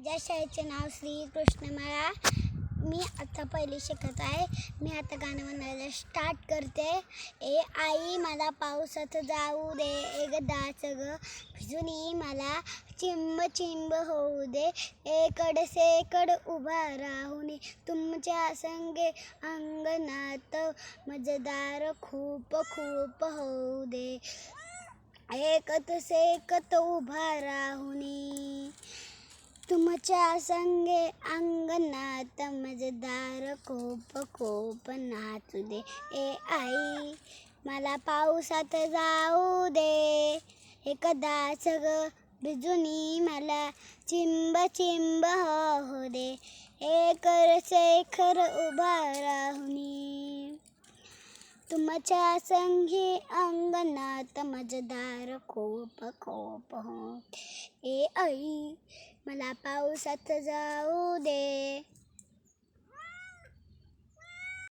माझ्या शाळेचे नाव श्री कृष्णमाळा. मी आता पहिली शिकत आहे. मी आता गाणं म्हणायला स्टार्ट करते. ए आई मला पावसात जाऊ दे, एकदाच ग भिजून ये मला चिंब चिंब होऊ दे, एकड सेकड उभा राहून तुमच्या संगे अंगणात मजेदार खूप खूप होऊ दे, एकत सेकत उभा राहुनी तुमच्या संगे अंगणात मजेदार खूप खूप नाचू दे. ए आई मला पावसात जाऊ दे, एकदाच ग भिजूनी मला चिंब चिंब होऊ दे, एकर शेखर उभा राहुनी तुमच्या संगी अंगणात मजेदार खूप खूप हो. ए आई मला पावसात जाऊ दे,